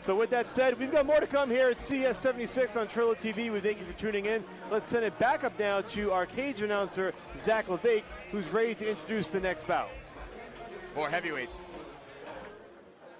So with that said, we've got more to come here at CES 76 on Trillo TV. We thank you for tuning in. Let's send it back up now to our cage announcer, Zach LeVake, who's ready to introduce the next bout. More heavyweights.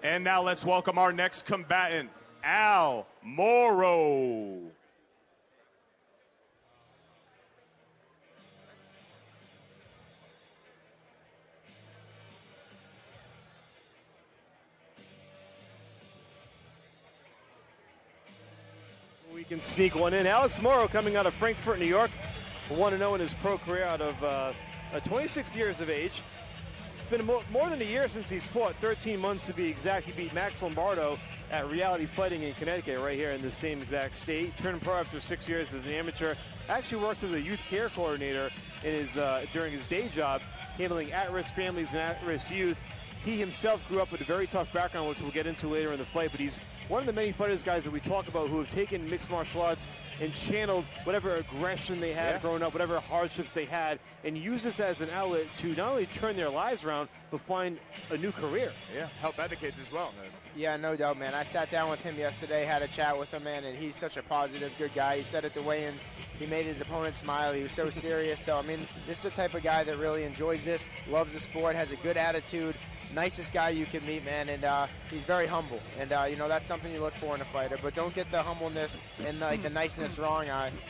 And now let's welcome our next combatant, Marro. We can sneak one in. Alex Marro coming out of Frankfurt, New York, 1-0 in his pro career out of 26 years of age. It's been more than a year since he's fought, 13 months to be exact. He beat Max Lombardo at Reality Fighting in Connecticut, right here in the same exact state. Turned pro after 6 years as an amateur. Actually works as a youth care coordinator in his during his day job, handling at-risk families and at-risk youth. He himself grew up with a very tough background, which we'll get into later in the fight, but he's one of the many fighters, guys, that we talk about who have taken mixed martial arts and channeled whatever aggression they had growing up, whatever hardships they had, and use this as an outlet to not only turn their lives around, but find a new career. Yeah, help other kids as well, man. Yeah, no doubt, man. I sat down with him yesterday, had a chat with him, man, and he's such a positive, good guy. He said at the weigh-ins, he made his opponent smile. He was so serious. So, I mean, this is the type of guy that really enjoys this, loves the sport, has a good attitude, nicest guy you can meet, man, and he's very humble. And, you know, that's something you look for in a fighter. But don't get the humbleness and the niceness wrong.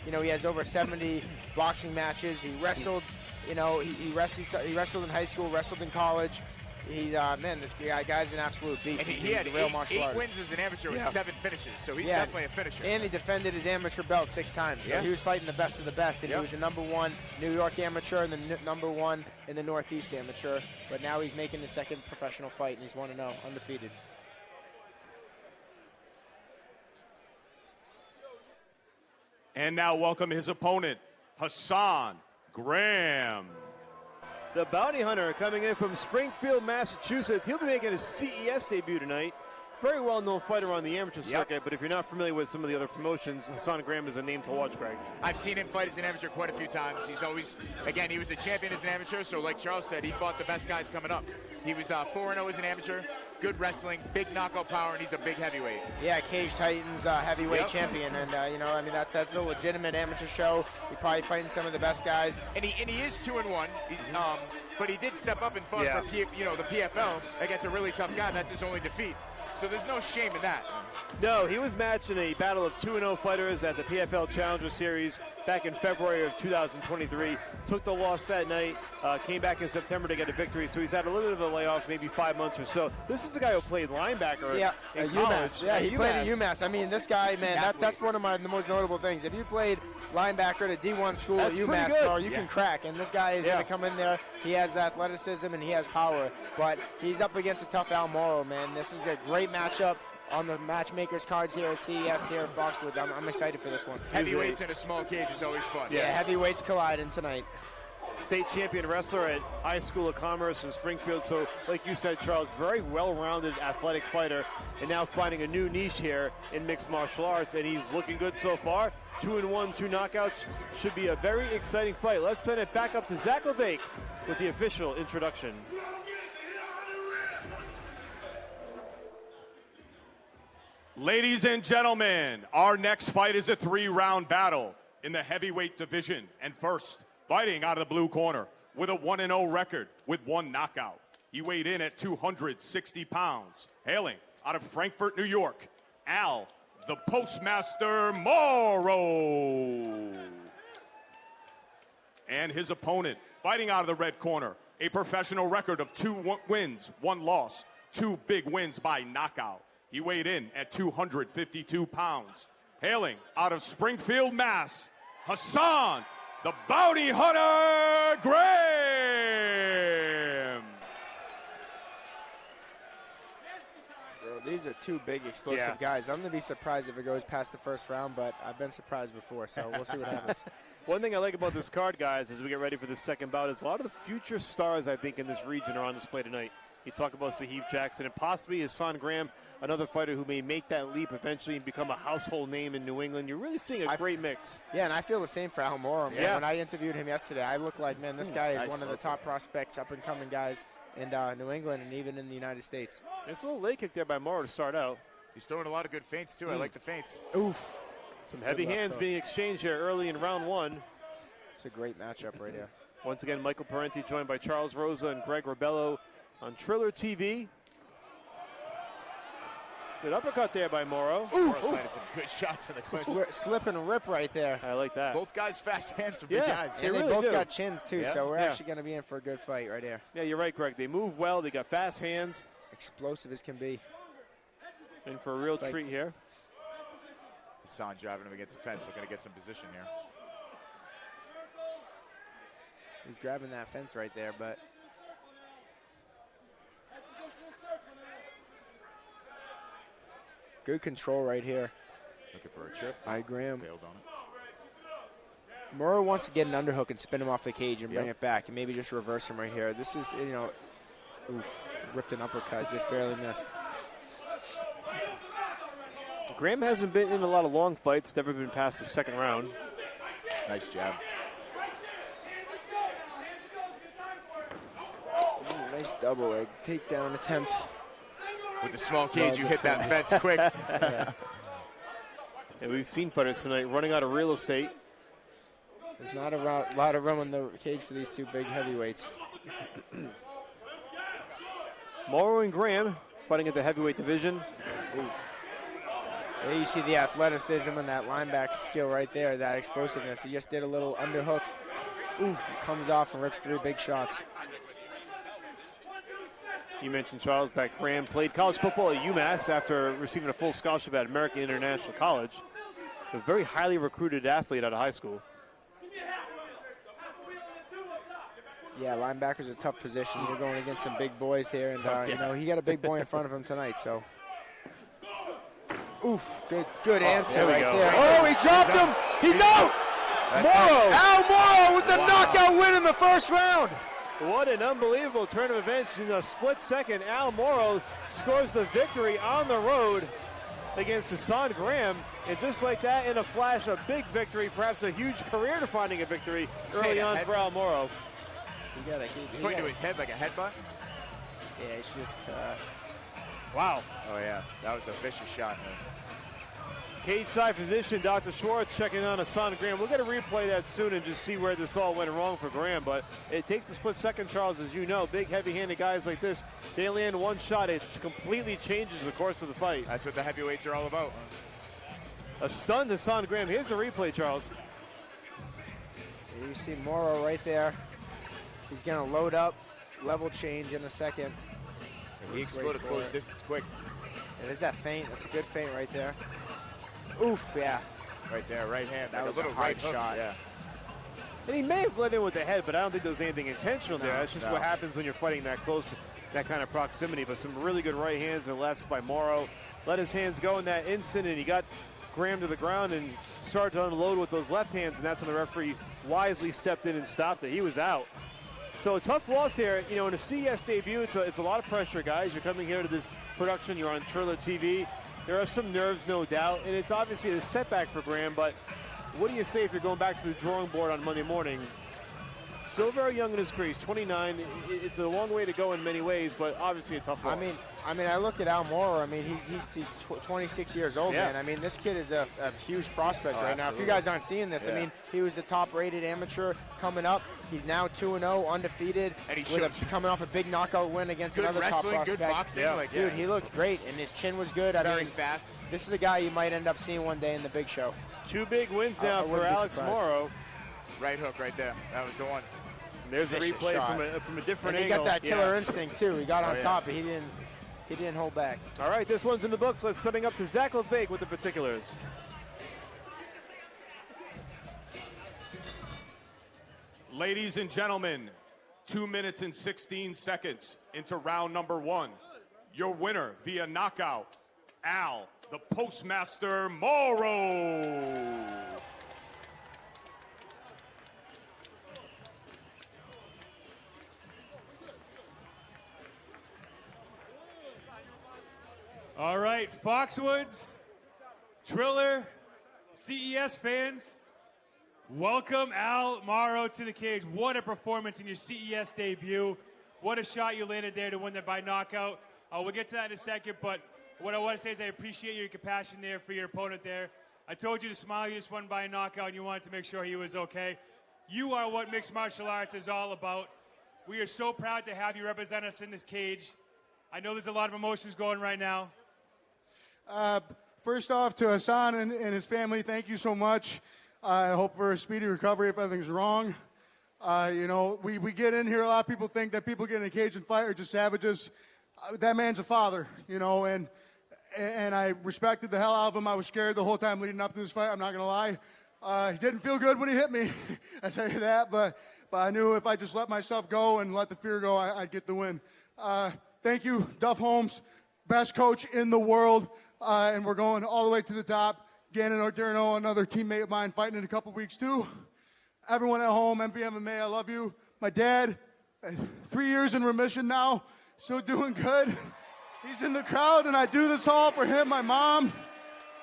You know, he has over 70 boxing matches. He wrestled, you know, he wrestled in high school, wrestled in college. He's, man, this guy's an absolute beast. And he had a real martial eight artist. wins as an amateur with 7 finishes, so he's definitely a finisher. And he defended his amateur belt 6 times. So he was fighting the best of the best, and he was a #1 New York amateur and the #1 in the Northeast amateur. But now he's making his second professional fight, and he's 1-0, undefeated. And now welcome his opponent, Hassan Graham. The bounty hunter coming in from Springfield, Massachusetts. He'll be making his CES debut tonight. Very well-known fighter on the amateur circuit, but if you're not familiar with some of the other promotions, Hassan Graham is a name to watch, Greg. I've seen him fight as an amateur quite a few times. He's always, again, he was a champion as an amateur, so like Charles said, he fought the best guys coming up. He was 4-0 as an amateur, good wrestling, big knockout power, and he's a big heavyweight. Yeah, Cage Titans heavyweight champion, and you know, I mean that's a legitimate amateur show. He's probably fighting some of the best guys. And he is 2-1, but he did step up and fight for the PFL against a really tough guy. That's his only defeat. So there's no shame in that. No, he was matched in a battle of 2-0 fighters at the PFL Challenger Series back in February of 2023. Took the loss that night, came back in September to get a victory. So he's had a little bit of a layoff, maybe 5 months or so. This is the guy who played linebacker in UMass. Yeah, he played at UMass. UMass. I mean, this guy, man, that's one of the most notable things. If you played linebacker at a D1 school at UMass, bro, you can crack. And this guy is going to come in there. He has athleticism and he has power. But he's up against a tough Marro, man. This is a great matchup on the matchmakers cards here at CES here at Foxwoods. I'm excited for this one. Heavyweights in a small cage is always fun. Yeah, heavyweights colliding tonight. State champion wrestler at High School of Commerce in Springfield. So, like you said, Charles, very well-rounded athletic fighter, and now finding a new niche here in mixed martial arts, and he's looking good so far. 2-1, 2 knockouts. Should be a very exciting fight. Let's send it back up to Zach LeVake with the official introduction. Ladies and gentlemen, our next fight is a 3-round battle in the heavyweight division. And first, fighting out of the blue corner with a 1-0 record with 1 knockout. He weighed in at 260 pounds, hailing out of Frankfurt, New York, the Postmaster Marro. And his opponent, fighting out of the red corner, a professional record of 2 wins, 1 loss, 2 big wins by knockout. He weighed in at 252 pounds, hailing out of Springfield, Mass, Hassan, the Bounty Hunter Graham. Bro, these are 2 big explosive guys. I'm going to be surprised if it goes past the first round, but I've been surprised before, so we'll see what happens. One thing I like about this card, guys, as we get ready for the second bout, is a lot of the future stars, I think, in this region are on display tonight. You talk about Saheeb Jackson and possibly Hassan Graham, another fighter who may make that leap eventually and become a household name in New England. You're really seeing a great mix. Yeah, and I feel the same for Marro. Man. When I interviewed him yesterday, I looked like, man, this guy is one of the top prospects, up-and-coming guys in New England and even in the United States. It's a little leg kick there by Marro to start out. He's throwing a lot of good feints, too. I like the feints. Oof. Some heavy hands being exchanged here early in round one. It's a great matchup right here. Once again, Michael Parenti joined by Charles Rosa and Greg Rebello on Triller TV. Good uppercut there by Morrow. Morrow's landed some good shots in the clinch. Slip and rip right there. I like that. Both guys fast hands for big guys. And they really both do. got chins, too, so we're actually going to be in for a good fight right here. Yeah, you're right, Greg. They move well. They got fast hands. Explosive as can be. In for a real treat here. Hassan driving him against the fence, looking to get some position here. He's grabbing that fence right there, but good control right here. Looking for a chip. By Graham. Bailed on it. Morrow wants to get an underhook and spin him off the cage and bring it back and maybe just reverse him right here. This is, you know, ripped an uppercut, just barely missed. Graham hasn't been in a lot of long fights, never been past the second round. Nice jab. Nice double leg takedown attempt. With the small cage, you hit that fence quick. And we've seen fighters tonight running out of real estate. There's not a lot of room in the cage for these two big heavyweights. Morrow and Graham fighting at the heavyweight division. There you see the athleticism and that linebacker skill right there, that explosiveness. He just did a little underhook. Oof, comes off and rips 3 big shots. You mentioned, Charles, that Graham played college football at UMass after receiving a full scholarship at American International College. A very highly recruited athlete out of high school. Yeah, linebacker's a tough position. You're going against some big boys here, and you know, he got a big boy in front of him tonight, so. Oof, good answer right there. Oh, he dropped him. He's out. Morrow. Al Morrow with the knockout win in the first round. What an unbelievable turn of events. In a split second, Al Morrow scores the victory on the road against Hassan Graham. And just like that, in a flash, a big victory, perhaps a huge career-defining victory early on for Al Morrow. He's pointing to his head like a headbutt. Yeah, it's just. Wow. Oh, yeah. That was a vicious shot, man. Cage side physician, Dr. Schwartz, checking on Hassan Graham. We'll get a replay that soon and just see where this all went wrong for Graham. But it takes a split second, Charles, as you know. Big, heavy-handed guys like this, they land one shot, it completely changes the course of the fight. That's what the heavyweights are all about. A stunned Hassan Graham. Here's the replay, Charles. You see Morrow right there. He's going to load up, level change in a second. He exploded close distance quick. And there's that feint. That's a good feint right there. Oof, yeah. Right there, right hand. That like was a little hard right shot. Yeah. And he may have let in with the head, but I don't think there was anything intentional there. That's just what happens when you're fighting that close, that kind of proximity. But some really good right hands and lefts by Morrow. Let his hands go in that instant, and he got Graham to the ground and started to unload with those left hands, and that's when the referee wisely stepped in and stopped it. He was out. So a tough loss here. You know, in a CES debut, it's a lot of pressure, guys. You're coming here to this production. You're on Triller TV. There are some nerves, no doubt, and it's obviously a setback for Graham, but what do you say if you're going back to the drawing board on Monday morning? Still very young in his career. He's 29. It's a long way to go in many ways, but obviously a tough loss. I mean, I look at Al Morrow. I mean, he's 26 years old, man. I mean, this kid is a huge prospect right now. If you guys aren't seeing this, I mean, he was the top-rated amateur coming up. He's now 2-0, undefeated, and coming off a big knockout win against another top prospect. Good boxing, Dude, he looked great, and his chin was good. Very fast. This is a guy you might end up seeing one day in the big show. 2 big wins now for Alex Morrow. Right hook right there. That was the one. And there's a replay from a different angle. He got that killer instinct too. He got on top, but he didn't hold back. All right, this one's in the books. Let's setting up to Zach LeVake with the particulars. Ladies and gentlemen, 2 minutes and 16 seconds into round number 1. Your winner via knockout, Al, the Postmaster Marro. All right, Foxwoods, Triller, CES fans, welcome Al Marro to the cage. What a performance in your CES debut. What a shot you landed there to win that by knockout. We'll get to that in a second, but What I want to say is I appreciate your compassion there for your opponent there. I told you to smile. You just won by a knockout, and you wanted to make sure he was okay. You are what mixed martial arts is all about. We are so proud to have you represent us in this cage. I know there's a lot of emotions going right now. First off, to Hassan and his family, thank you so much. I hope for a speedy recovery if anything's wrong. You know, we get in here, a lot of people think that people get in a cage and fight are just savages. That man's a father, you know, and I respected the hell out of him. I was scared the whole time leading up to this fight, I'm not going to lie. He didn't feel good when he hit me, I tell you that, but I knew if I just let myself go and let the fear go, I'd get the win. Thank you, Duff Holmes, best coach in the world, and we're going all the way to the top. Gannon Orderno, another teammate of mine, fighting in a couple weeks too. Everyone at home, MVMMA, I love you. My dad, 3 years in remission now, still doing good. He's in the crowd, and I do this all for him, my mom,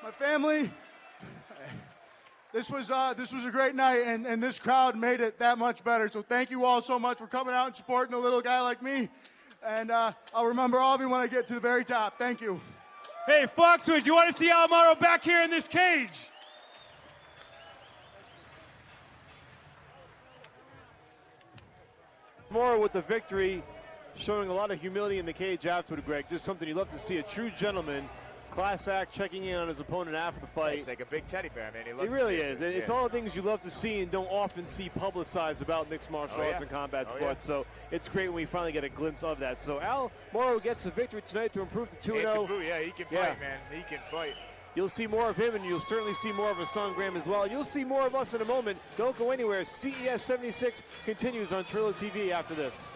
my family. This was a great night, and this crowd made it that much better. So thank you all so much for coming out and supporting a little guy like me. And I'll remember all of you when I get to the very top. Thank you. Hey, Foxwoods, you want to see Al Marro back here in this cage? Marro with the victory, showing a lot of humility in the cage afterward, Greg. Just something you love to see, a true gentleman. Class act, checking in on his opponent after the fight. It's like a big teddy bear, man. He really is. It's all the things you love to see and don't often see publicized about mixed martial arts and combat sports. So it's great when we finally get a glimpse of that. So Al Marro gets the victory tonight to improve to 2-0. Yeah, he can fight, man. He can fight. You'll see more of him, and you'll certainly see more of Hassan Graham as well. You'll see more of us in a moment. Don't go anywhere. CES 76 continues on Trillo TV after this.